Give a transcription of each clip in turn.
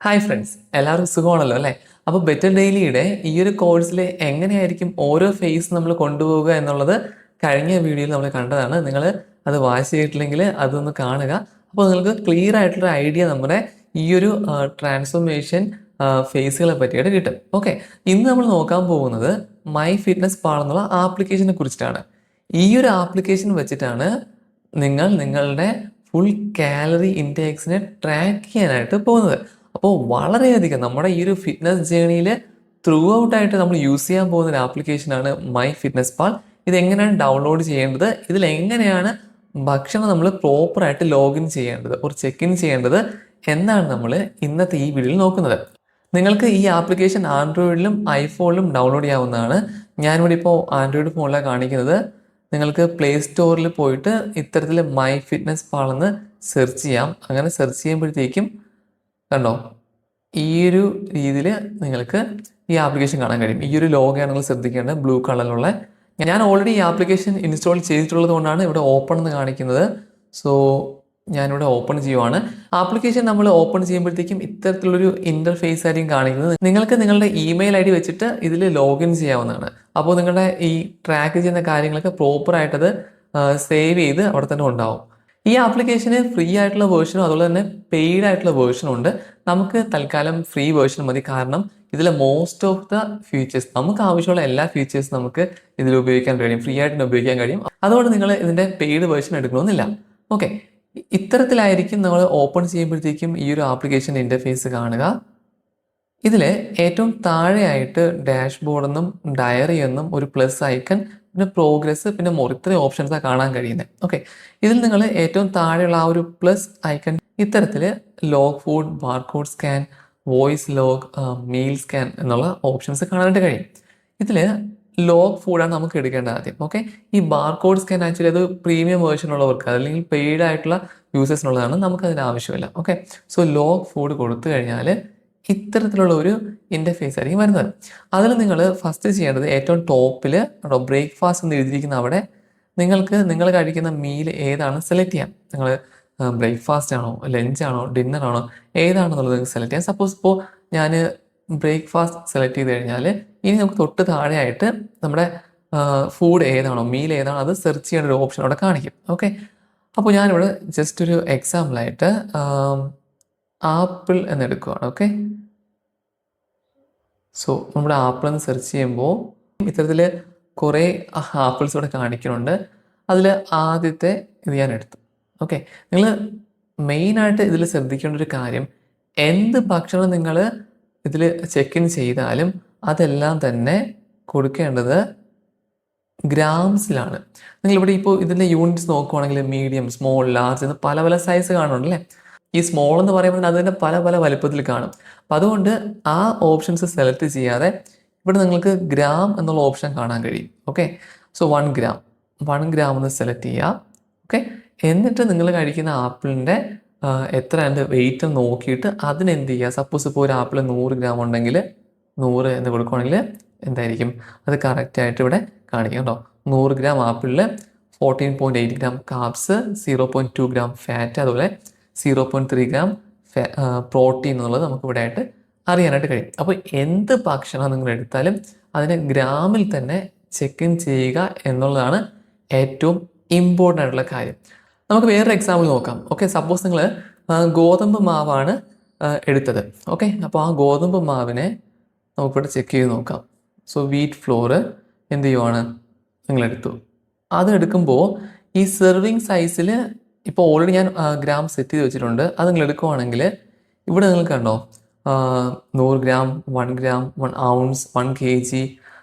Hi friends, എല്ലാവർക്കും സുഖമാണല്ലോ അല്ലേ? അപ്പോൾ ബെറ്റർ ഡെയിലിയുടെ ഈ ഒരു കോഴ്സിൽ എങ്ങനെയായിരിക്കും ഓരോ ഫേസ് നമ്മൾ കൊണ്ടുപോവുക എന്നുള്ളത് കഴിഞ്ഞ വീഡിയോയിൽ നമ്മൾ കണ്ടതാണ്. നിങ്ങൾ അത് വാച്ച് ചെയ്തിട്ടില്ലെങ്കിൽ അതൊന്ന് കാണുക. അപ്പോൾ നിങ്ങൾക്ക് ക്ലിയർ ആയിട്ടുള്ള ഐഡിയ നമ്മുടെ ഈ ഒരു ട്രാൻസ്ഫോർമേഷൻ ഫേസുകളെ പറ്റിയിട്ട് കിട്ടും. ഓക്കെ, ഇന്ന് നമ്മൾ നോക്കാൻ പോകുന്നത് മൈ ഫിറ്റ്നസ് പാൾ എന്നുള്ള ആപ്ലിക്കേഷനെ കുറിച്ചിട്ടാണ്. ഈ ഒരു ആപ്ലിക്കേഷൻ വെച്ചിട്ടാണ് നിങ്ങൾ നിങ്ങളുടെ ഫുൾ കാലറി ഇൻടേക്സിനെ ട്രാക്ക് ചെയ്യാനായിട്ട് പോകുന്നത്. അപ്പോൾ വളരെയധികം നമ്മുടെ ഈ ഒരു ഫിറ്റ്നസ് ജേണിയിൽ ത്രൂ ഔട്ടായിട്ട് നമ്മൾ യൂസ് ചെയ്യാൻ പോകുന്ന ഒരു ആപ്ലിക്കേഷനാണ് മൈ ഫിറ്റ്നസ് പാൽ. ഇതെങ്ങനെയാണ് ഡൗൺലോഡ് ചെയ്യേണ്ടത്, ഇതിലെങ്ങനെയാണ് ഭക്ഷണം നമ്മൾ പ്രോപ്പറായിട്ട് ലോഗിൻ ചെയ്യേണ്ടത് ഒരു ചെക്ക് ഇൻ ചെയ്യേണ്ടത് എന്നാണ് നമ്മൾ ഇന്നത്തെ ഈ വീഡിയോയിൽ നോക്കുന്നത്. നിങ്ങൾക്ക് ഈ ആപ്ലിക്കേഷൻ ആൻഡ്രോയിഡിലും ഐഫോണിലും ഡൗൺലോഡ് ചെയ്യാവുന്നതാണ്. ഞാനിവിടെ ഇപ്പോൾ ആൻഡ്രോയിഡ് ഫോണിലാണ് കാണിക്കുന്നത്. നിങ്ങൾക്ക് പ്ലേ സ്റ്റോറിൽ പോയിട്ട് ഇത്തരത്തിൽ മൈ ഫിറ്റ്നസ് പാൾ എന്ന് സെർച്ച് ചെയ്യാം. അങ്ങനെ സെർച്ച് ചെയ്യുമ്പോഴത്തേക്കും കണ്ടോ, ഈ ഒരു രീതിയിൽ നിങ്ങൾക്ക് ഈ ആപ്ലിക്കേഷൻ കാണാൻ കഴിയും. ഈ ഒരു ലോഗോയാണ് നിങ്ങൾ ശ്രദ്ധിക്കേണ്ടത്, ബ്ലൂ കളറിലുള്ള. ഞാൻ ഓൾറെഡി ഈ ആപ്ലിക്കേഷൻ ഇൻസ്റ്റാൾ ചെയ്തിട്ടുള്ളത് കൊണ്ടാണ് ഇവിടെ ഓപ്പൺ എന്ന് കാണിക്കുന്നത്. സോ ഞാനിവിടെ ഓപ്പൺ ചെയ്യുവാണ്. ആപ്ലിക്കേഷൻ നമ്മൾ ഓപ്പൺ ചെയ്യുമ്പോഴത്തേക്കും ഇത്തരത്തിലുള്ളൊരു ഇൻ്റർഫേസ് ആയിരിക്കും കാണിക്കുന്നത്. നിങ്ങൾക്ക് നിങ്ങളുടെ ഇമെയിൽ ID വെച്ചിട്ട് ഇതിൽ ലോഗിൻ ചെയ്യാവുന്നതാണ്. അപ്പോൾ നിങ്ങളുടെ ഈ ട്രാക്ക് ചെയ്യുന്ന കാര്യങ്ങളൊക്കെ പ്രോപ്പറായിട്ടത് സേവ് ചെയ്ത് അവിടെ തന്നെ ഉണ്ടാവും. ഈ ആപ്ലിക്കേഷന് ഫ്രീ ആയിട്ടുള്ള വേർഷനും അതുപോലെ തന്നെ പെയ്ഡ് ആയിട്ടുള്ള വേർഷനും ഉണ്ട്. നമുക്ക് തൽക്കാലം ഫ്രീ വേർഷൻ മതി, കാരണം ഇതിലെ മോസ്റ്റ് ഓഫ് ദ ഫീച്ചേഴ്സ്, നമുക്ക് ആവശ്യമുള്ള എല്ലാ ഫീച്ചേഴ്സും നമുക്ക് ഇതിൽ ഉപയോഗിക്കാൻ കഴിയും, ഫ്രീ ആയിട്ട് ഉപയോഗിക്കാൻ കഴിയും. അതുകൊണ്ട് നിങ്ങൾ ഇതിൻ്റെ പെയ്ഡ് വേർഷൻ എടുക്കണമെന്നില്ല. ഓക്കെ, ഇത്തരത്തിലായിരിക്കും നമ്മൾ ഓപ്പൺ ചെയ്യുമ്പോഴത്തേക്കും ഈ ഒരു ആപ്ലിക്കേഷൻ ഇൻ്റർഫേസ് കാണുക. ഇതിൽ ഏറ്റവും താഴെയായിട്ട് ഡാഷ്ബോർഡ് എന്നും ഡയറി എന്നും ഒരു പ്ലസ് ഐക്കൺ, പിന്നെ പ്രോഗ്രസ്, പിന്നെ മോർ, ഇത്രയും ഓപ്ഷൻസാണ് കാണാൻ കഴിയുന്നത്. ഓക്കെ, ഇതിൽ നിങ്ങൾ ഏറ്റവും താഴെയുള്ള ആ ഒരു പ്ലസ് ഐക്കൺ ഇത്തരത്തിൽ log food, barcode scan, voice log, meal scan എന്നുള്ള ഓപ്ഷൻസ് കാണാനായിട്ട് കഴിയും. ഇതിൽ ലോഗ് ഫുഡാണ് നമുക്ക് എടുക്കേണ്ടത് ആദ്യം. ഓക്കെ, ഈ ബാർകോഡ് സ്കാൻ ആക്ച്വലി അത് പ്രീമിയം വേർഷൻ ഉള്ളവർക്ക് അല്ലെങ്കിൽ പെയ്ഡ് ആയിട്ടുള്ള യൂസേഴ്സിനുള്ളതാണ്, നമുക്കതിന് ആവശ്യമില്ല. ഓക്കെ, സോ ലോഗ് ഫുഡ് കൊടുത്തു കഴിഞ്ഞാൽ ഇത്തരത്തിലുള്ള ഒരു ഇൻ്റർഫേസ് ആയിരിക്കും വരുന്നത്. അതിൽ നിങ്ങൾ ഫസ്റ്റ് ചെയ്യേണ്ടത് ഏറ്റവും ടോപ്പിൽ ബ്രേക്ക്ഫാസ്റ്റ് എന്ന് എഴുതിയിരിക്കുന്ന അവിടെ നിങ്ങൾക്ക് നിങ്ങൾ കഴിക്കുന്ന മീൽ ഏതാണ് സെലക്ട് ചെയ്യാം. നിങ്ങൾ ബ്രേക്ക്ഫാസ്റ്റ് ആണോ, ലഞ്ചാണോ, ഡിന്നറാണോ, ഏതാണെന്നുള്ളത് നിങ്ങൾക്ക് സെലക്ട് ചെയ്യാം. സപ്പോസ് ഇപ്പോൾ ഞാൻ ബ്രേക്ക്ഫാസ്റ്റ് സെലക്ട് ചെയ്ത് കഴിഞ്ഞാൽ ഇനി നമുക്ക് തൊട്ട് താഴെയായിട്ട് നമ്മുടെ ഫുഡ് ഏതാണോ, മീൽ ഏതാണോ അത് സെർച്ച് ചെയ്യേണ്ട ഒരു ഓപ്ഷൻ അവിടെ കാണിക്കും. ഓക്കെ, അപ്പോൾ ഞാനിവിടെ ജസ്റ്റ് ഒരു എക്സാമ്പിളായിട്ട് ആപ്പിൾ എന്നെടുക്കുകയാണ്. ഓക്കെ, സോ നമ്മുടെ ആപ്പിൾ എന്ന് സെർച്ച് ചെയ്യുമ്പോൾ ഇത്തരത്തിൽ കുറേ ആപ്പിൾസ് ഇവിടെ കാണിക്കുന്നുണ്ട്. അതിൽ ആദ്യത്തെ ഇത് ഞാൻ എടുത്തു. ഓക്കെ, നിങ്ങൾ മെയിനായിട്ട് ഇതിൽ ശ്രദ്ധിക്കേണ്ട ഒരു കാര്യം, എന്ത് ഭക്ഷണം നിങ്ങൾ ഇതിൽ ചെക്ക് ഇൻ ചെയ്താലും അതെല്ലാം തന്നെ കൊടുക്കേണ്ടത് ഗ്രാംസിലാണ്. നിങ്ങളിവിടെ ഇപ്പോൾ ഇതിൻ്റെ യൂണിറ്റ്സ് നോക്കുവാണെങ്കിൽ മീഡിയം, സ്മോൾ, ലാർജ് എന്ന് പല പല സൈസ് കാണുന്നുണ്ടല്ലേ. ഈ സ്മോൾ എന്ന് പറയുമ്പോൾ അത് തന്നെ പല പല വലുപ്പത്തിൽ കാണും. അപ്പം അതുകൊണ്ട് ആ ഓപ്ഷൻസ് സെലക്ട് ചെയ്യാതെ ഇവിടെ നിങ്ങൾക്ക് ഗ്രാം എന്നുള്ള ഓപ്ഷൻ കാണാൻ കഴിയും. ഓക്കെ, സോ 1 ഗ്രാം എന്ന് സെലക്ട് ചെയ്യുക. ഓക്കെ, എന്നിട്ട് നിങ്ങൾ കഴിക്കുന്ന ആപ്പിളിൻ്റെ എത്ര അതിൻ്റെ വെയിറ്റ് നോക്കിയിട്ട് അതിനെന്ത് ചെയ്യുക. സപ്പോസ് ഇപ്പോൾ ഒരു ആപ്പിൾ 100 ഗ്രാം ഉണ്ടെങ്കിൽ 100 എന്ന് കൊടുക്കുകയാണെങ്കിൽ എന്തായിരിക്കും അത് കറക്റ്റായിട്ട് ഇവിടെ കാണിക്കാം കേട്ടോ. 100 ഗ്രാം ആപ്പിളിൽ 14.8 ഗ്രാം കാർബ്സ്, 0.2 ഗ്രാം ഫാറ്റ്, അതുപോലെ 0.3 ഗ്രാം പ്രോട്ടീൻ എന്നുള്ളത് നമുക്ക് ഇവിടെ ആയിട്ട് അറിയാനായിട്ട് കഴിയും. അപ്പോൾ എന്ത് ഭക്ഷണം നിങ്ങൾ എടുത്താലും അതിനെ ഗ്രാമിൽ തന്നെ ചെക്ക് ഇൻ ചെയ്യുക എന്നുള്ളതാണ് ഏറ്റവും ഇമ്പോർട്ടൻ്റ് ആയിട്ടുള്ള കാര്യം. നമുക്ക് വേറൊരു എക്സാമ്പിൾ നോക്കാം. ഓക്കെ, സപ്പോസ് നിങ്ങൾ ഗോതമ്പ് മാവാണ് എടുത്തത്. ഓക്കെ, അപ്പോൾ ആ ഗോതമ്പ് മാവിനെ നമുക്കിവിടെ ചെക്ക് ചെയ്ത് നോക്കാം. സോ വീറ്റ് ഫ്ലോർ എന്ത് ചെയ്യുവാണ്, നിങ്ങളെടുത്തു. അത് എടുക്കുമ്പോൾ ഈ സെർവിങ് സൈസിൽ ഇപ്പോൾ ഓൾറെഡി ഞാൻ ഗ്രാം സെറ്റ് ചെയ്ത് വെച്ചിട്ടുണ്ട്. അത് നിങ്ങൾ എടുക്കുവാണെങ്കിൽ ഇവിടെ നിങ്ങൾക്ക് കണ്ടോ 100 ഗ്രാം, 1 ഗ്രാം, 1 ഔൺസ്, 1 kg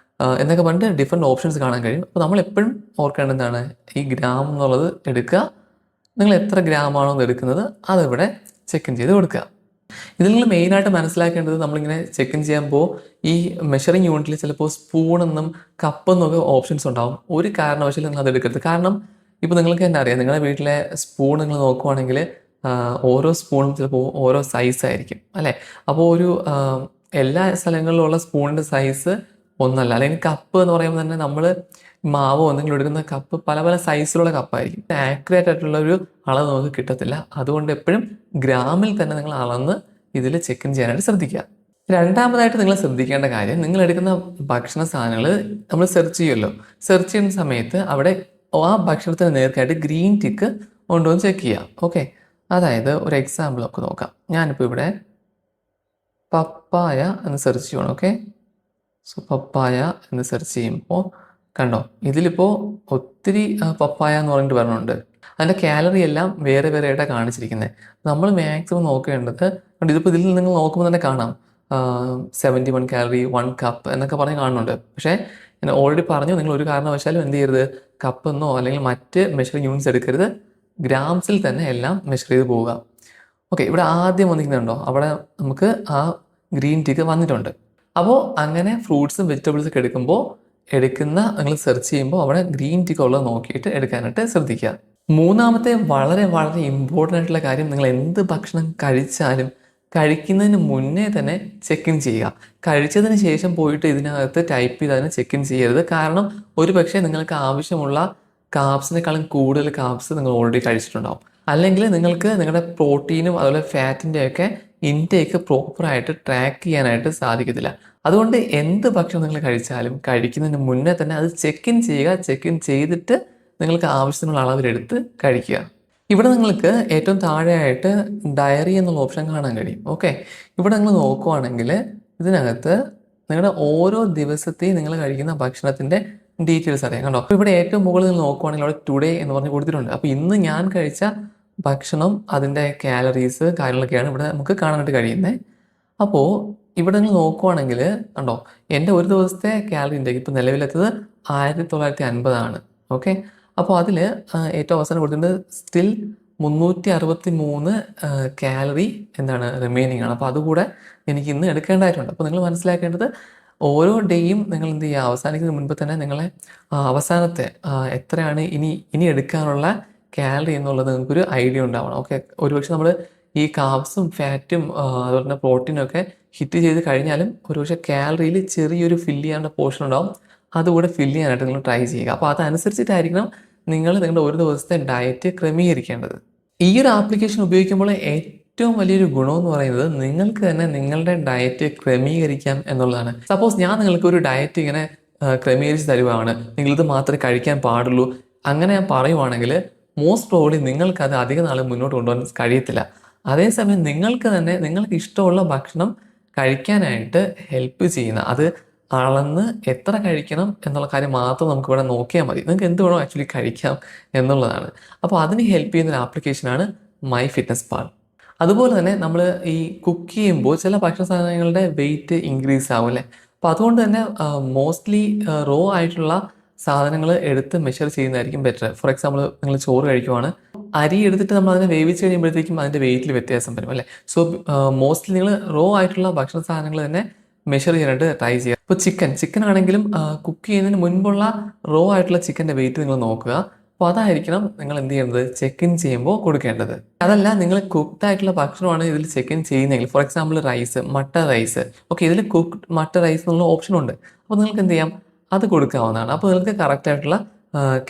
എന്നൊക്കെ പറഞ്ഞിട്ട് ഡിഫറെൻറ്റ് ഓപ്ഷൻസ് കാണാൻ കഴിയും. അപ്പോൾ നമ്മൾ എപ്പോഴും ഓർക്കേണ്ടത് എന്താണ്, ഈ ഗ്രാം എന്നുള്ളത് എടുക്കുക. നിങ്ങൾ എത്ര ഗ്രാമാണോ എടുക്കുന്നത് അതിവിടെ ചെക്ക് ഇൻ ചെയ്ത് കൊടുക്കുക. ഇതിൽ നിങ്ങൾ മെയിനായിട്ട് മനസ്സിലാക്കേണ്ടത്, നമ്മളിങ്ങനെ ചെക്ക് ഇൻ ചെയ്യുമ്പോൾ ഈ മെഷറിംഗ് യൂണിറ്റിൽ ചിലപ്പോൾ സ്പൂണെന്നും കപ്പെന്നൊക്കെ ഓപ്ഷൻസ് ഉണ്ടാവും. ഒരു കാരണവശാലും നിങ്ങൾ അത് എടുക്കരുത്. കാരണം ഇപ്പോൾ നിങ്ങൾക്ക് തന്നെ അറിയാം, നിങ്ങളുടെ വീട്ടിലെ സ്പൂൺ നിങ്ങൾ നോക്കുവാണെങ്കിൽ ഓരോ സ്പൂണും ചിലപ്പോൾ ഓരോ സൈസായിരിക്കും അല്ലേ. അപ്പോൾ ഒരു എല്ലാ സ്ഥലങ്ങളിലുള്ള സ്പൂണിൻ്റെ സൈസ് ഒന്നല്ല. അല്ലെങ്കിൽ കപ്പ് എന്ന് പറയുമ്പോൾ തന്നെ നമ്മൾ മാവോ എന്തെങ്കിലും എടുക്കുന്ന കപ്പ് പല പല സൈസിലുള്ള കപ്പായിരിക്കും. ആക്യുറേറ്റ് ആയിട്ടുള്ള ഒരു അളവ് നമുക്ക് കിട്ടത്തില്ല. അതുകൊണ്ട് എപ്പോഴും ഗ്രാമിൽ തന്നെ നിങ്ങൾ അളന്ന് ഇതിൽ ചെക്ക് ഇൻ ചെയ്യാനായിട്ട് ശ്രദ്ധിക്കുക. രണ്ടാമതായിട്ട് നിങ്ങൾ ശ്രദ്ധിക്കേണ്ട കാര്യം, നിങ്ങൾ എടുക്കുന്ന ഭക്ഷണ സാധനങ്ങൾ നമ്മൾ സെർച്ച് ചെയ്യുമല്ലോ. സെർച്ച് ചെയ്യുന്ന സമയത്ത് അവിടെ ആ ഭക്ഷണത്തിന് നേർക്കായിട്ട് ഗ്രീൻ ടിക്ക് ഉണ്ടോ എന്ന് ചെക്ക് ചെയ്യുക. ഓക്കെ, അതായത് ഒരു എക്സാമ്പിൾ ഒക്കെ നോക്കാം. ഞാനിപ്പോൾ ഇവിടെ പപ്പായ എന്ന് സെർച്ച് ചെയ്യണം. ഓക്കെ, സോ പപ്പായ എന്ന് സെർച്ച് ചെയ്യുമ്പോൾ കണ്ടോ, ഇതിലിപ്പോൾ ഒത്തിരി പപ്പായ എന്ന് പറഞ്ഞിട്ട് പറഞ്ഞിട്ടുണ്ട്. അതിൻ്റെ കാലറി എല്ലാം വേറെ വേറെ ആയിട്ടാണ് കാണിച്ചിരിക്കുന്നത്. നമ്മൾ മാക്സിമം നോക്കേണ്ടത്, ഇതിപ്പോൾ ഇതിൽ നിങ്ങൾ നോക്കുമ്പോൾ തന്നെ കാണാം 71 കാലറി 1 കപ്പ് എന്നൊക്കെ പറഞ്ഞ് കാണുന്നുണ്ട്. പക്ഷേ ഞാൻ ഓൾറെഡി പറഞ്ഞു, നിങ്ങൾ ഒരു കാരണവശാലും എന്ത് ചെയ്യരുത്, കപ്പ് എന്നോ അല്ലെങ്കിൽ മറ്റ് മെഷറിംഗ് യൂണിറ്റ്സ് എടുക്കരുത്. ഗ്രാംസിൽ തന്നെ എല്ലാം മെഷർ ചെയ്ത് പോവുക. ഓക്കെ, ഇവിടെ ആദ്യം വന്നിരിക്കുന്നുണ്ടോ, അവിടെ നമുക്ക് ആ ഗ്രീൻ ടീക്ക് വന്നിട്ടുണ്ട്. അപ്പോൾ അങ്ങനെ ഫ്രൂട്ട്സും വെജിറ്റബിൾസൊക്കെ എടുക്കുമ്പോൾ നിങ്ങൾ സെർച്ച് ചെയ്യുമ്പോൾ അവിടെ ഗ്രീൻ ടീക്ക് ഉള്ളത് നോക്കിയിട്ട് എടുക്കാനായിട്ട് ശ്രദ്ധിക്കുക. മൂന്നാമത്തെ വളരെ വളരെ ഇമ്പോർട്ടൻ്റ് ആയിട്ടുള്ള കാര്യം, നിങ്ങൾ എന്ത് ഭക്ഷണം കഴിച്ചാലും കഴിക്കുന്നതിന് മുന്നേ തന്നെ ചെക്ക് ഇൻ ചെയ്യുക. കഴിച്ചതിന് ശേഷം പോയിട്ട് ഇതിനകത്ത് ടൈപ്പ് ചെയ്ത് അതിന് ചെക്ക് ഇൻ ചെയ്യരുത്. കാരണം ഒരു പക്ഷേ നിങ്ങൾക്ക് ആവശ്യമുള്ള കാർബ്സിനേക്കാളും കൂടുതൽ കാർബ്സ് നിങ്ങൾ ഓൾറെഡി കഴിച്ചിട്ടുണ്ടാവും. അല്ലെങ്കിൽ നിങ്ങൾക്ക് നിങ്ങളുടെ പ്രോട്ടീനും അതുപോലെ ഫാറ്റിൻ്റെ ഒക്കെ ഇൻടേക്ക് പ്രോപ്പറായിട്ട് ട്രാക്ക് ചെയ്യാനായിട്ട് സാധിക്കത്തില്ല. അതുകൊണ്ട് എന്ത് ഭക്ഷണം നിങ്ങൾ കഴിച്ചാലും കഴിക്കുന്നതിന് മുന്നേ തന്നെ അത് ചെക്ക് ഇൻ ചെയ്യുക. ചെക്ക് ഇൻ ചെയ്തിട്ട് നിങ്ങൾക്ക് ആവശ്യത്തിനുള്ള അളവിലെടുത്ത് കഴിക്കുക. ഇവിടെ നിങ്ങൾക്ക് ഏറ്റവും താഴെയായിട്ട് ഡയറി എന്നുള്ള ഓപ്ഷൻ കാണാൻ കഴിയും. ഓക്കെ, ഇവിടെ നിങ്ങൾ നോക്കുവാണെങ്കിൽ ഇതിനകത്ത് നിങ്ങളുടെ ഓരോ ദിവസത്തെയും നിങ്ങൾ കഴിക്കുന്ന ഭക്ഷണത്തിൻ്റെ ഡീറ്റെയിൽസ് അറിയാം. കണ്ടോ, അപ്പോൾ ഇവിടെ ഏറ്റവും മുകളിൽ നിങ്ങൾ നോക്കുവാണെങ്കിൽ അവിടെ ടുഡേ എന്ന് പറഞ്ഞ് കൊടുത്തിട്ടുണ്ട്. അപ്പോൾ ഇന്ന് ഞാൻ കഴിച്ച ഭക്ഷണം, അതിൻ്റെ കാലറീസ് കാര്യങ്ങളൊക്കെയാണ് ഇവിടെ നമുക്ക് കാണാനായിട്ട് കഴിയുന്നത്. അപ്പോൾ ഇവിടെ നിങ്ങൾ നോക്കുവാണെങ്കിൽ കണ്ടോ, എൻ്റെ ഒരു ദിവസത്തെ കാലറി ഇൻടേക്ക് ഇപ്പോൾ നിലവിലെത്തത് 1950 ഓക്കെ, അപ്പോൾ അതിൽ ഏറ്റവും അവസാനം കൊടുത്തിട്ടുണ്ട് സ്റ്റിൽ 363 കാലറി എന്താണ് റിമൈനിങ് ആണ്. അപ്പോൾ അതുകൂടെ എനിക്ക് ഇന്ന് എടുക്കേണ്ടതായിട്ടുണ്ട്. അപ്പോൾ നിങ്ങൾ മനസ്സിലാക്കേണ്ടത്, ഓരോ ഡേയും നിങ്ങൾ എന്ത് ചെയ്യുക, അവസാനിക്കുന്നതിന് മുൻപ് തന്നെ നിങ്ങളെ അവസാനത്തെ എത്രയാണ് ഇനി എടുക്കാനുള്ള കാലറി എന്നുള്ളത് നിങ്ങൾക്കൊരു ഐഡിയ ഉണ്ടാവണം. ഓക്കെ, ഒരുപക്ഷെ നമ്മൾ ഈ കാർബ്സും ഫാറ്റും അതുപോലെ തന്നെ പ്രോട്ടീനും ഒക്കെ ഹിറ്റ് ചെയ്ത് കഴിഞ്ഞാലും ഒരുപക്ഷെ കാലറിയിൽ ചെറിയൊരു ഫില്ല് ചെയ്യാനുള്ള പോർഷൻ ഉണ്ടാവും. അതുകൂടെ ഫില്ല് ചെയ്യാനായിട്ട് നിങ്ങൾ ട്രൈ ചെയ്യുക. അപ്പോൾ അതനുസരിച്ചിട്ടായിരിക്കണം നിങ്ങൾ നിങ്ങളുടെ ഒരു ദിവസത്തെ ഡയറ്റ് ക്രമീകരിക്കേണ്ടത്. ഈ ഒരു ആപ്ലിക്കേഷൻ ഉപയോഗിക്കുമ്പോൾ ഏറ്റവും വലിയൊരു ഗുണമെന്ന് പറയുന്നത്, നിങ്ങൾക്ക് തന്നെ നിങ്ങളുടെ ഡയറ്റ് ക്രമീകരിക്കാം എന്നുള്ളതാണ്. സപ്പോസ് ഞാൻ നിങ്ങൾക്ക് ഒരു ഡയറ്റ് ഇങ്ങനെ ക്രമീകരിച്ച് തരുവാണ്, നിങ്ങളിത് മാത്രമേ കഴിക്കാൻ പാടുള്ളൂ അങ്ങനെ ഞാൻ പറയുവാണെങ്കിൽ മോസ്റ്റ് പ്രോബ്ലി നിങ്ങൾക്കത് അധിക നാൾ മുന്നോട്ട് കൊണ്ടുപോകാൻ കഴിയത്തില്ല. അതേസമയം നിങ്ങൾക്ക് തന്നെ നിങ്ങൾക്ക് ഇഷ്ടമുള്ള ഭക്ഷണം കഴിക്കാനായിട്ട് ഹെൽപ്പ് ചെയ്യുന്ന, അത് അളന്ന് എത്ര കഴിക്കണം എന്നുള്ള കാര്യം മാത്രം നമുക്ക് ഇവിടെ നോക്കിയാൽ മതി. നിങ്ങൾക്ക് എന്ത് വേണോ ആക്ച്വലി കഴിക്കാം എന്നുള്ളതാണ്. അപ്പോൾ അതിന് ഹെൽപ്പ് ചെയ്യുന്ന ഒരു ആപ്ലിക്കേഷനാണ് മൈ ഫിറ്റ്നസ് പാൽ. അതുപോലെ തന്നെ നമ്മൾ ഈ കുക്ക് ചെയ്യുമ്പോൾ ചില ഭക്ഷണ സാധനങ്ങളുടെ വെയിറ്റ് ഇൻക്രീസ് ആവും അല്ലേ. അപ്പോൾ അതുകൊണ്ട് തന്നെ മോസ്റ്റ്ലി റോ ആയിട്ടുള്ള സാധനങ്ങൾ എടുത്ത് മെഷർ ചെയ്യുന്നതായിരിക്കും ബെറ്റർ. ഫോർ എക്സാമ്പിൾ, നിങ്ങൾ ചോറ് കഴിക്കുവാണ്, അരി എടുത്തിട്ട് നമ്മൾ അതിനെ വേവിച്ച് കഴിയുമ്പോഴത്തേക്കും അതിൻ്റെ വെയിറ്റിൽ വ്യത്യാസം വരും അല്ലേ. സോ മോസ്റ്റ്ലി നിങ്ങൾ റോ ആയിട്ടുള്ള ഭക്ഷണ സാധനങ്ങൾ തന്നെ മെഷർ ചെയ്യാനായിട്ട് ട്രൈ ചെയ്യുക. ഇപ്പോൾ ചിക്കൻ ആണെങ്കിലും കുക്ക് ചെയ്യുന്നതിന് മുൻപുള്ള റോ ആയിട്ടുള്ള ചിക്കൻ്റെ വെയിറ്റ് നിങ്ങൾ നോക്കുക. അപ്പോൾ അതായിരിക്കണം നിങ്ങൾ എന്ത് ചെയ്യുന്നത്, ചെക്ക് ഇൻ ചെയ്യുമ്പോൾ കൊടുക്കേണ്ടത്. അതല്ല, നിങ്ങൾ കുക്ക്ഡ് ആയിട്ടുള്ള ഭക്ഷണമാണ് ഇതിൽ ചെക്ക് ഇൻ ചെയ്യുന്നതെങ്കിൽ, ഫോർ എക്സാമ്പിൾ റൈസ്, മട്ട റൈസ്, ഓക്കെ, ഇതിൽ കുക്ക്ഡ് മട്ട റൈസ് എന്നുള്ള ഓപ്ഷൻ ഉണ്ട്. അപ്പോൾ നിങ്ങൾക്ക് എന്ത് ചെയ്യാം, അത് കൊടുക്കാവുന്നതാണ്. അപ്പോൾ നിങ്ങൾക്ക് കറക്റ്റായിട്ടുള്ള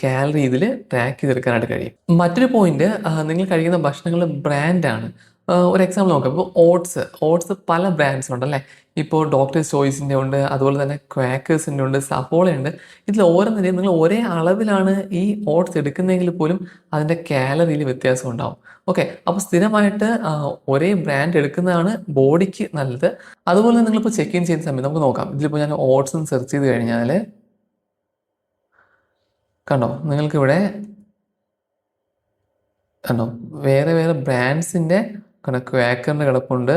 കാലറി ഇതിൽ ട്രാക്ക് ചെയ്തെടുക്കാനായിട്ട് കഴിയും. മറ്റൊരു പോയിന്റ്, നിങ്ങൾ കഴിക്കുന്ന ഭക്ഷണങ്ങൾ ബ്രാൻഡാണ്. ഒരു എക്സാമ്പിൾ നോക്കാം. ഇപ്പോൾ ഓട്സ് പല ബ്രാൻഡ്സ് ഉണ്ടല്ലേ. ഇപ്പോൾ ഡോക്ടേഴ്സ് ചോയ്സിൻ്റെ ഉണ്ട്, അതുപോലെ തന്നെ ക്വാക്കേഴ്സിൻ്റെ ഉണ്ട്, സഫോളയുണ്ട്. ഇതിൽ ഓരോന്നിൻ്റെയും നിങ്ങൾ ഒരേ അളവിലാണ് ഈ ഓട്സ് എടുക്കുന്നതെങ്കിൽ പോലും അതിൻ്റെ കാലറിയിൽ വ്യത്യാസം ഉണ്ടാവും. ഓക്കെ, അപ്പോൾ സ്ഥിരമായിട്ട് ഒരേ ബ്രാൻഡ് എടുക്കുന്നതാണ് ബോഡിക്ക് നല്ലത്. അതുപോലെ നിങ്ങളിപ്പോൾ ചെക്ക് ഇൻ ചെയ്യുന്ന സമയത്ത് നമുക്ക് നോക്കാം. ഇതിലിപ്പോൾ ഞാൻ ഓട്സ് സെർച്ച് ചെയ്ത് കഴിഞ്ഞാൽ കണ്ടോ, നിങ്ങൾക്കിവിടെ കണ്ടോ വേറെ വേറെ ബ്രാൻഡ്സിൻ്റെ കണ്ടോ, ക്വാക്കറിൻ്റെ കിടപ്പുണ്ട്,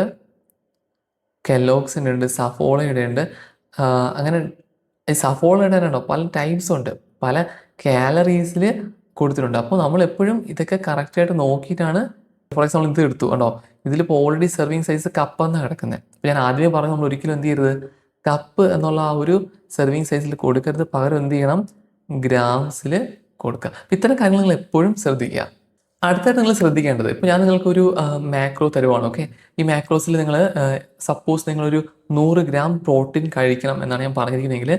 കെല്ലോഗ്സിൻ്റെ ഉണ്ട്, സഫോളയുടെ ഉണ്ട്. അങ്ങനെ ഈ സഫോളയുടെ ഉണ്ടോ പല ടൈപ്സ് ഉണ്ട്, പല കാലറീസിൽ കൊടുത്തിട്ടുണ്ട്. അപ്പോൾ നമ്മൾ എപ്പോഴും ഇതൊക്കെ കറക്റ്റായിട്ട് നോക്കിയിട്ടാണ്. ഫോർ എക്സാമ്പിൾ ഇത് എടുത്തു കണ്ടോ, ഇതിലിപ്പോൾ ഓൾറെഡി സെർവിങ് സൈസ് കപ്പെന്നാണ് കിടക്കുന്നത്. അപ്പോൾ ഞാൻ ആദ്യമേ പറഞ്ഞു, നമ്മൾ ഒരിക്കലും എന്ത് ചെയ്യരുത്, കപ്പ് എന്നുള്ള ആ ഒരു സെർവിങ് സൈസിൽ കൊടുക്കരുത്, പകരം എന്ത് ചെയ്യണം, ഗ്രാംസിൽ കൊടുക്കുക. അപ്പോൾ ഇത്തരം കാര്യങ്ങൾ നിങ്ങൾ എപ്പോഴും ശ്രദ്ധിക്കുക. അടുത്തായിട്ട് നിങ്ങൾ ശ്രദ്ധിക്കേണ്ടത്, ഇപ്പോൾ ഞാൻ നിങ്ങൾക്കൊരു മാക്രോ തരുവാണ്. ഓക്കെ, ഈ മാക്രോസിൽ നിങ്ങൾ സപ്പോസ് നിങ്ങളൊരു 100 ഗ്രാം പ്രോട്ടീൻ കഴിക്കണം എന്നാണ് ഞാൻ പറഞ്ഞിരിക്കുന്നതെങ്കിൽ,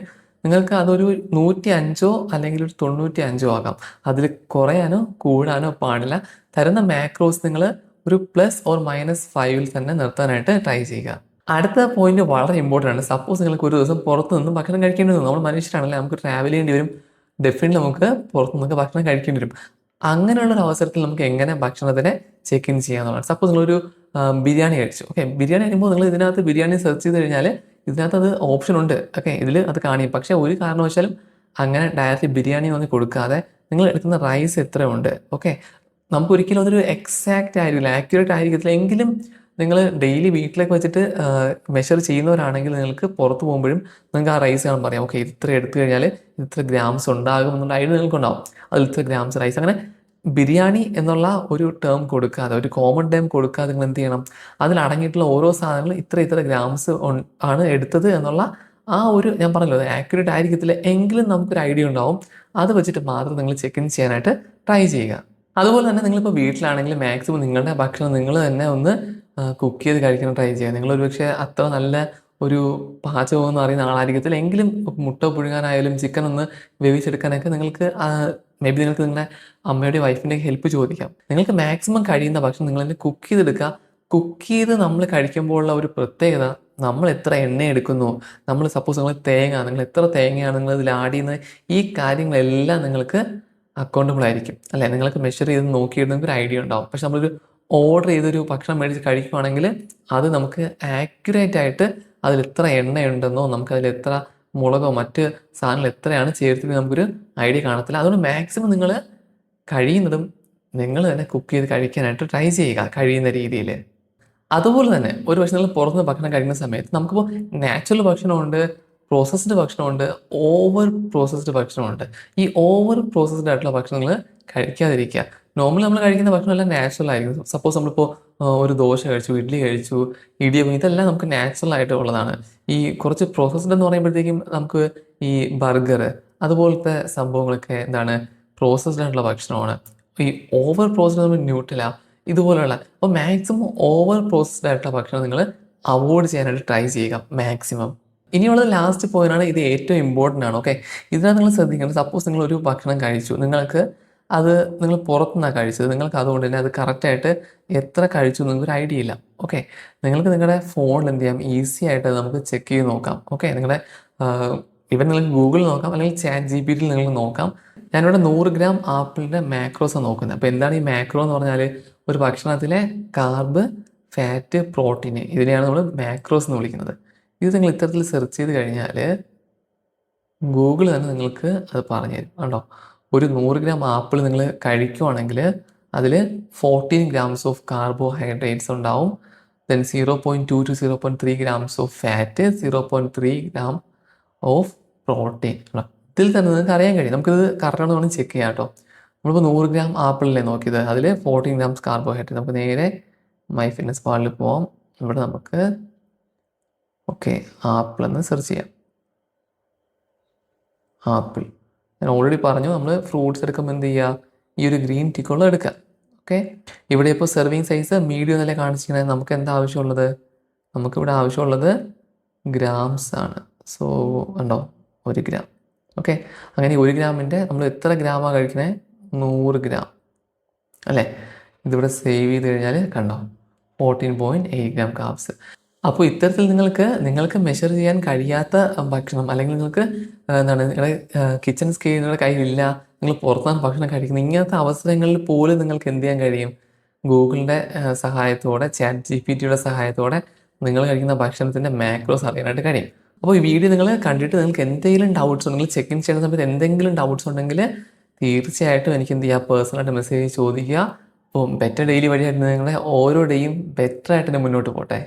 നിങ്ങൾക്ക് അതൊരു 105 അല്ലെങ്കിൽ ഒരു 95 ആകാം. അതിൽ കുറയാനോ കൂടാനോ പാടില്ല. തരുന്ന മാക്രോസ് നിങ്ങൾ ഒരു +or-5 തന്നെ നിർത്താനായിട്ട് ട്രൈ ചെയ്യുക. അടുത്ത പോയിന്റ് വളരെ ഇമ്പോർട്ടൻ്റ് ആണ്. സപ്പോസ് നിങ്ങൾക്ക് ഒരു ദിവസം പുറത്ത് നിന്ന് ഭക്ഷണം കഴിക്കേണ്ടി വന്നു. നമ്മൾ മനുഷ്യരാണല്ലേ, നമുക്ക് ട്രാവൽ ചെയ്യേണ്ടി വരും. ഡെഫിനറ്റ്ലി നമുക്ക് പുറത്ത് നിന്നൊക്കെ ഭക്ഷണം കഴിക്കേണ്ടി വരും. അങ്ങനെയുള്ളൊരു അവസരത്തിൽ നമുക്ക് എങ്ങനെ ഭക്ഷണത്തിനെ ചെക്ക് ഇൻ ചെയ്യാന്നുള്ളതാണ്. സപ്പോസ് നിങ്ങളൊരു ബിരിയാണി കഴിച്ചു. ഓക്കെ, ബിരിയാണി കഴിക്കുമ്പോൾ നിങ്ങൾ ഇതിനകത്ത് ബിരിയാണി സെർച്ച് ചെയ്ത് കഴിഞ്ഞാൽ ഇതിനകത്ത് അത് ഓപ്ഷൻ ഉണ്ട്. ഓക്കെ, ഇതിൽ അത് കാണിക്കും. പക്ഷേ ഒരു കാരണവശാലും അങ്ങനെ ഡയറക്റ്റ് ബിരിയാണി ഒന്നും കൊടുക്കാതെ നിങ്ങൾ എടുക്കുന്ന റൈസ് എത്രയുണ്ട്, ഓക്കെ, നമുക്ക് ഒരിക്കലും അതൊരു എക്സാക്റ്റ് ആയിരിക്കില്ല, ആക്യുറേറ്റ് ആയിരിക്കത്തില്ല. എങ്കിലും നിങ്ങൾ ഡെയിലി വീട്ടിലേക്ക് വെച്ചിട്ട് മെഷർ ചെയ്യുന്നവരാണെങ്കിൽ നിങ്ങൾക്ക് പുറത്ത് പോകുമ്പോഴും നിങ്ങൾക്ക് ആ റൈസ് കാണാൻ പറയാം. ഓക്കെ, ഇത്ര എടുത്തു കഴിഞ്ഞാൽ ഇത്ര ഗ്രാംസ് ഉണ്ടാകും എന്നുള്ള ഐഡിയ നിങ്ങൾക്കുണ്ടാവും. അതിൽ ഇത്ര ഗ്രാംസ് റൈസ്. അങ്ങനെ ബിരിയാണി എന്നുള്ള ഒരു ടേം കൊടുക്കാതെ, ഒരു കോമൺ ടേം കൊടുക്കാതെ നിങ്ങൾ എന്ത് ചെയ്യണം, അതിൽ അടങ്ങിയിട്ടുള്ള ഓരോ സാധനങ്ങളും ഇത്ര ഗ്രാംസ് ആണ് എടുത്തത് എന്നുള്ള ആ ഒരു, ഞാൻ പറഞ്ഞല്ലോ, അത് ആക്യുറേറ്റ് ആയിരിക്കത്തില്ല, എങ്കിലും നമുക്കൊരു ഐഡിയ ഉണ്ടാവും. അത് വെച്ചിട്ട് മാത്രം നിങ്ങൾ ചെക്ക് ഇൻ ചെയ്യാനായിട്ട് ട്രൈ ചെയ്യുക. അതുപോലെ തന്നെ നിങ്ങളിപ്പോൾ വീട്ടിലാണെങ്കിൽ മാക്സിമം നിങ്ങളുടെ ഭക്ഷണം നിങ്ങൾ തന്നെ ഒന്ന് കുക്ക് ചെയ്ത് കഴിക്കാൻ ട്രൈ ചെയ്യുക. നിങ്ങളൊരു പക്ഷേ അത്ര നല്ല ഒരു പാചകം എന്ന് പറയുന്ന ആളായിരിക്കത്തില്ല, എങ്കിലും മുട്ട പുഴുങ്ങാനായാലും ചിക്കൻ ഒന്ന് വേവിച്ചെടുക്കാനൊക്കെ നിങ്ങൾക്ക് മേ ബി നിങ്ങൾക്ക് നിങ്ങളുടെ അമ്മയുടെ വൈഫിൻ്റെ ഹെൽപ്പ് ചോദിക്കാം. നിങ്ങൾക്ക് മാക്സിമം കഴിയുന്ന ഭക്ഷണം നിങ്ങൾ തന്നെ കുക്ക് ചെയ്തെടുക്കുക. കുക്ക് ചെയ്ത് നമ്മൾ കഴിക്കുമ്പോഴുള്ള ഒരു പ്രത്യേകത, നമ്മൾ എത്ര എണ്ണ എടുക്കുന്നു, നമ്മൾ സപ്പോസ് നിങ്ങൾ എത്ര തേങ്ങയാണ് നിങ്ങൾ ഇതിൽ ആഡ് ചെയ്യുന്നത്, ഈ കാര്യങ്ങളെല്ലാം നിങ്ങൾക്ക് അക്കൗണ്ടബിൾ ആയിരിക്കും അല്ലേ. നിങ്ങൾക്ക് മെഷർ ചെയ്ത് നോക്കിയിട്ട് നിങ്ങൾക്ക് ഒരു ഐഡിയ ഉണ്ടാവും. പക്ഷെ നമ്മളൊരു ഓർഡർ ചെയ്തൊരു ഭക്ഷണം മേടിച്ച് കഴിക്കുകയാണെങ്കിൽ അത് നമുക്ക് ആക്യുറേറ്റ് ആയിട്ട് അതിൽ എത്ര എണ്ണയുണ്ടെന്നോ നമുക്കതിൽ എത്ര മുളകോ മറ്റ് സാധനങ്ങൾ എത്രയാണ് ചേർത്തത് നമുക്കൊരു ഐഡിയ കാണത്തില്ല. അതുകൊണ്ട് മാക്സിമം നിങ്ങൾ കഴിയുന്നതും നിങ്ങൾ തന്നെ കുക്ക് ചെയ്ത് കഴിക്കാനായിട്ട് ട്രൈ ചെയ്യുക കഴിയുന്ന രീതിയിൽ. അതുപോലെ തന്നെ ഒരു പക്ഷേ നിങ്ങൾ പുറത്തുനിന്ന് ഭക്ഷണം കഴിക്കുന്ന സമയത്ത് നമുക്കിപ്പോൾ നാച്ചുറൽ ഭക്ഷണമുണ്ട്, പ്രോസസ്ഡ് ഭക്ഷണമുണ്ട്, ഓവർ പ്രോസസ്ഡ് ഭക്ഷണമുണ്ട്. ഈ ഓവർ പ്രോസസ്ഡ് ആയിട്ടുള്ള ഭക്ഷണങ്ങൾ കഴിക്കാതിരിക്കുക. നോർമലി നമ്മൾ കഴിക്കുന്ന ഭക്ഷണമെല്ലാം നാച്ചുറൽ ആയിരിക്കും. സപ്പോസ് നമ്മളിപ്പോൾ ഒരു ദോശ കഴിച്ചു, ഇഡ്ഡലി കഴിച്ചു, ഇടിയപ്പം, ഇതെല്ലാം നമുക്ക് നാച്ചുറൽ ആയിട്ട് ഉള്ളതാണ്. ഈ കുറച്ച് പ്രോസസ്ഡ് എന്ന് പറയുമ്പോഴത്തേക്കും നമുക്ക് ഈ ബർഗർ അതുപോലത്തെ സംഭവങ്ങളൊക്കെ എന്താണ്, പ്രോസസ്ഡ് ആയിട്ടുള്ള ഭക്ഷണമാണ്. ഈ ഓവർ പ്രോസസ്ഡ് നമ്മൾ ന്യൂട്രല ഇതുപോലെയുള്ള, അപ്പോൾ മാക്സിമം ഓവർ പ്രോസസ്ഡ് ആയിട്ടുള്ള ഭക്ഷണം നിങ്ങൾ അവോയ്ഡ് ചെയ്യാനായിട്ട് ട്രൈ ചെയ്യുക മാക്സിമം. ഇനിയുള്ളത് ലാസ്റ്റ് പോയിന്റാണ്. ഇത് ഏറ്റവും ഇമ്പോർട്ടൻ്റ് ആണ്. ഓക്കെ, ഇതിനകത്ത് നിങ്ങൾ ശ്രദ്ധിക്കണം. സപ്പോസ് നിങ്ങളൊരു ഭക്ഷണം കഴിച്ചു, നിങ്ങൾ പുറത്തുനിന്നാണ് കഴിച്ചത്, നിങ്ങൾക്ക് അതുകൊണ്ട് തന്നെ അത് കറക്റ്റായിട്ട് എത്ര കഴിച്ചു നിങ്ങൾക്ക് ഒരു ഐഡിയ ഇല്ല. ഓക്കെ, നിങ്ങൾക്ക് നിങ്ങളുടെ ഫോണിൽ എന്ത് ചെയ്യാം, ഈസി ആയിട്ട് നമുക്ക് ചെക്ക് ചെയ്ത് നോക്കാം. ഓക്കെ, നിങ്ങൾക്ക് നിങ്ങൾക്ക് ഗൂഗിളിൽ നോക്കാം, അല്ലെങ്കിൽ ChatGPT നിങ്ങൾക്ക് നോക്കാം. ഞാനിവിടെ 100 ഗ്രാം ആപ്പിളിൻ്റെ മാക്രോസാണ് നോക്കുന്നത്. അപ്പോൾ എന്താണ് ഈ മാക്രോ എന്ന് പറഞ്ഞാൽ, ഒരു ഭക്ഷണത്തിലെ കാർബ്, ഫാറ്റ്, പ്രോട്ടീൻ, ഇതിനെയാണ് നമ്മൾ മാക്രോസ് എന്ന് വിളിക്കുന്നത്. ഇത് നിങ്ങൾ ഇത്തരത്തിൽ സെർച്ച് ചെയ്ത് കഴിഞ്ഞാൽ ഗൂഗിൾ തന്നെ നിങ്ങൾക്ക് അത് പറഞ്ഞു തരും. കണ്ടോ, ഒരു 100 ഗ്രാം ആപ്പിൾ നിങ്ങൾ കഴിക്കുവാണെങ്കിൽ അതിൽ 14 ഗ്രാംസ് ഓഫ് കാർബോഹൈഡ്രേറ്റ്സ് ഉണ്ടാവും. Then 0.2 to 0.3 grams of fat, 0.3 gram of protein. ഇതിൽ തന്നെ നിങ്ങൾക്ക് അറിയാൻ കഴിയും. നമുക്കിത് കറക്റ്റാണെന്ന് വേണമെങ്കിൽ ചെക്ക് ചെയ്യാം കേട്ടോ. നമ്മളിപ്പോൾ 100 ഗ്രാം ആപ്പിളിലെ നോക്കിയത്, അതിൽ 14 ഗ്രാംസ് കാർബോഹൈഡ്രേറ്റ്. നമുക്ക് നേരെ മൈ ഫിറ്റ്നസ് പാലിൽ പോവാം. ഇവിടെ നമുക്ക് ഓക്കെ ആപ്പിൾ എന്ന് സെർച്ച് ചെയ്യാം. ആപ്പിൾ ഞാൻ ഓൾറെഡി പറഞ്ഞു, നമ്മൾ ഫ്രൂട്ട്സ് എടുക്കുമ്പോൾ എന്ത് ചെയ്യുക, ഈ ഒരു ഗ്രീൻ ടിക്കുള്ള എടുക്കുക. ഓക്കെ, ഇവിടെ ഇപ്പോൾ സെർവിങ് സൈസ് മീഡിയം എന്നല്ലേ കാണിച്ചിരിക്കുന്നത്. നമുക്ക് എന്താ ആവശ്യമുള്ളത്, നമുക്കിവിടെ ആവശ്യമുള്ളത് ഗ്രാംസ് ആണ്. സോ ഉണ്ടോ 1 ഗ്രാം. ഓക്കെ, അങ്ങനെ 1 ഗ്രാമിൻ്റെ നമ്മൾ എത്ര ഗ്രാമാണ് കഴിക്കുന്നത്, 100 ഗ്രാം അല്ലേ. ഇതിവിടെ സേവ് ചെയ്ത് കഴിഞ്ഞാൽ കണ്ടോ 14.8 ഗ്രാം കാർബ്സ്. അപ്പോൾ ഇത്തരത്തിൽ നിങ്ങൾക്ക് മെഷർ ചെയ്യാൻ കഴിയാത്ത ഭക്ഷണം, അല്ലെങ്കിൽ നിങ്ങൾക്ക് നിങ്ങളുടെ കിച്ചൺ സ്കെയിൽ നിങ്ങളുടെ കയ്യിലില്ല, നിങ്ങൾ പുറത്താണ് ഭക്ഷണം കഴിക്കുന്നത്, ഇങ്ങനത്തെ അവസരങ്ങളിൽ പോലും നിങ്ങൾക്ക് എന്ത് ചെയ്യാൻ കഴിയും, ഗൂഗിളിൻ്റെ സഹായത്തോടെ, ChatGPTയുടെ സഹായത്തോടെ നിങ്ങൾ കഴിക്കുന്ന ഭക്ഷണത്തിൻ്റെ മാക്രോസ് അറിയാനായിട്ട് കഴിയും. അപ്പോൾ ഈ വീഡിയോ നിങ്ങൾ കണ്ടിട്ട് നിങ്ങൾക്ക് എന്തെങ്കിലും ഡൗട്ട്സ് ഉണ്ടെങ്കിൽ, ചെക്ക് ഇൻ ചെയ്യുന്ന സമയത്ത് എന്തെങ്കിലും ഡൗട്ട്സ് ഉണ്ടെങ്കിൽ തീർച്ചയായിട്ടും എനിക്ക് എന്ത് ചെയ്യുക, പേഴ്സണലായിട്ട് മെസ്സേജ് ചോദിക്കുക. അപ്പോൾ ബെറ്റർ ഡെയിലി വഴിയായിട്ട് നിങ്ങളുടെ ഓരോ ഡേയും ബെറ്ററായിട്ട് തന്നെ മുന്നോട്ട് പോട്ടെ.